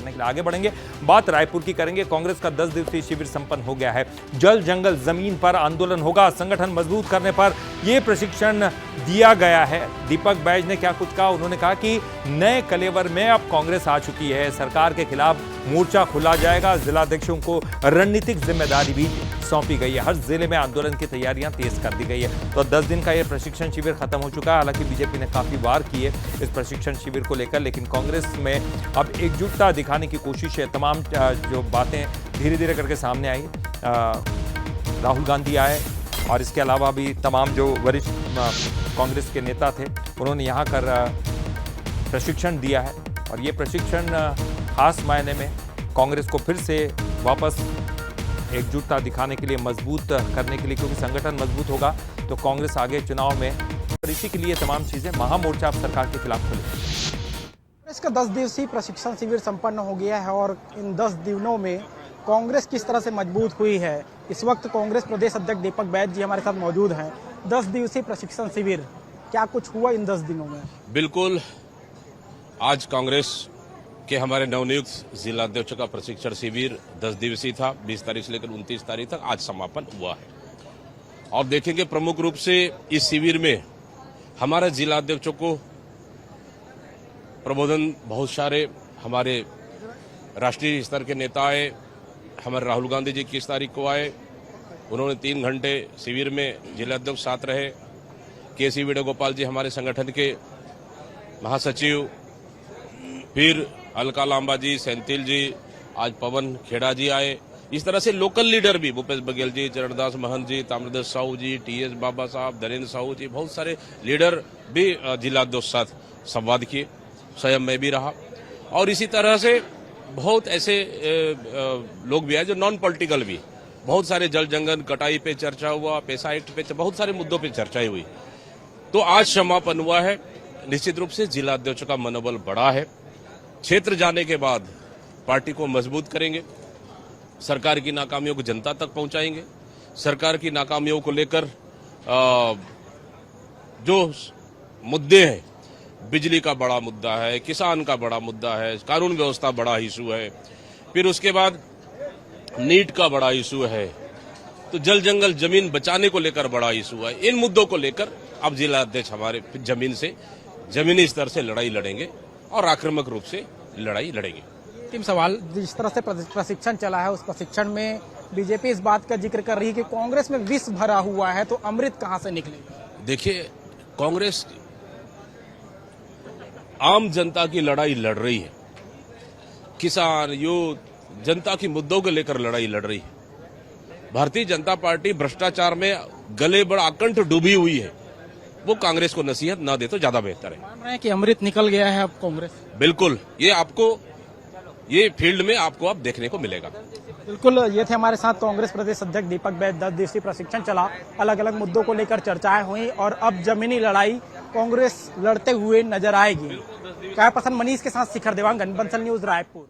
करने के लिए आगे बढ़ेंगे। बात रायपुर की करेंगे। कांग्रेस का 10 दिवसीय शिविर संपन्न हो गया है। जल जंगल जमीन पर आंदोलन होगा। संगठन मजबूत करने पर यह प्रशिक्षण दिया गया है। दीपक बैज ने क्या कुछ कहा? उन्होंने कहा कि नए कलेवर में अब कांग्रेस आ चुकी है, सरकार के खिलाफ मोर्चा खुला जाएगा। जिलाध्यक्षों को रणनीतिक जिम्मेदारी भी सौंपी गई है। हर जिले में आंदोलन की तैयारियां तेज कर दी गई है। तो 10 दिन का यह प्रशिक्षण शिविर खत्म हो चुका है। हालांकि बीजेपी ने काफी वार की है इस प्रशिक्षण शिविर को लेकर, लेकिन कांग्रेस में अब एकजुटता दिखाने की कोशिश है। तमाम जो बातें धीरे धीरे करके सामने आई, राहुल गांधी आए और इसके अलावा भी तमाम जो वरिष्ठ कांग्रेस के नेता थे उन्होंने यहाँ कर प्रशिक्षण दिया है। और ये प्रशिक्षण खास मायने में कांग्रेस को फिर से वापस एकजुटता दिखाने के लिए, मजबूत करने के लिए, क्योंकि संगठन मजबूत होगा तो कांग्रेस आगे चुनाव में, और इसी के लिए तमाम चीजें, महामोर्चा अब सरकार के खिलाफ खुले। कांग्रेस का 10 दिवसीय प्रशिक्षण शिविर संपन्न हो गया है और इन 10 दिनों में कांग्रेस किस तरह से मजबूत हुई है, इस वक्त कांग्रेस प्रदेश अध्यक्ष दीपक बैज जी हमारे साथ मौजूद हैं। 10 दिवसीय प्रशिक्षण शिविर, क्या कुछ हुआ इन 10 दिनों में? बिल्कुल, आज कांग्रेस के हमारे नवनियुक्त जिलाध्यक्ष का प्रशिक्षण शिविर 10 दिवसीय था। 20 तारीख से लेकर 29 तारीख तक आज समापन हुआ है। और देखेंगे प्रमुख रूप से इस शिविर में हमारे जिलाध्यक्षों को प्रबोधन बहुत सारे, हमारे राष्ट्रीय स्तर के नेता आए। हमारे राहुल गांधी जी 21 तारीख को आए, उन्होंने 3 घंटे शिविर में जिलाध्यक्ष साथ रहे। केसी वेणुगोपाल जी हमारे संगठन के महासचिव, फिर अलका लांबा जी, सेंथिल जी, आज पवन खेड़ा जी आए। इस तरह से लोकल लीडर भी, भूपेश बघेल जी, चरणदास महंत जी, ताम्रध्वज साहू जी, टीएस बाबा साहब, धीरेन्द्र साहू जी, बहुत सारे लीडर भी जिलाध्यक्ष साथ संवाद किए। स्वयं मैं भी रहा। और इसी तरह से बहुत ऐसे लोग भी आए जो नॉन पॉलिटिकल भी, बहुत सारे जल जंगल कटाई पे चर्चा हुआ, पैसा एक्ट पे, बहुत सारे मुद्दों पे चर्चाएं हुई। तो आज समापन हुआ है। निश्चित रूप से जिलाध्यक्ष का मनोबल बढ़ा है। क्षेत्र जाने के बाद पार्टी को मजबूत करेंगे, सरकार की नाकामियों को जनता तक पहुंचाएंगे। सरकार की नाकामियों को लेकर जो मुद्दे हैं, बिजली का बड़ा मुद्दा है, किसान का बड़ा मुद्दा है, कानून व्यवस्था बड़ा इशू है, फिर उसके बाद नीट का बड़ा इशू है, तो जल जंगल जमीन बचाने को लेकर बड़ा इशू है। इन मुद्दों को लेकर अब जिला अध्यक्ष हमारे जमीनी स्तर से लड़ाई लड़ेंगे और आक्रामक रूप से लड़ाई लड़ेंगे। अंतिम सवाल, जिस तरह से प्रशिक्षण चला है उस प्रशिक्षण में बीजेपी इस बात का जिक्र कर रही है कि कांग्रेस में विष भरा हुआ है, तो अमृत कहां से निकलेगा? देखिए, कांग्रेस आम जनता की लड़ाई लड़ रही है, किसान, यूथ, जनता की मुद्दों को लेकर लड़ाई लड़ रही है। भारतीय जनता पार्टी भ्रष्टाचार में गले बड़ा आकंठ डूबी हुई है, वो कांग्रेस को नसीहत ना दे तो ज्यादा बेहतर है। मान रहे हैं कि अमृत निकल गया है अब कांग्रेस? बिल्कुल, ये फील्ड में आपको अब देखने को मिलेगा। बिल्कुल, ये थे हमारे साथ कांग्रेस प्रदेश अध्यक्ष दीपक बैज। 10 दिवसीय प्रशिक्षण चला, अलग अलग मुद्दों को लेकर चर्चाएं हुई और अब जमीनी लड़ाई कांग्रेस लड़ते हुए नजर आएगी। क्या पसंद मनीष के साथ शिखर देवांगन, बंसल न्यूज, रायपुर।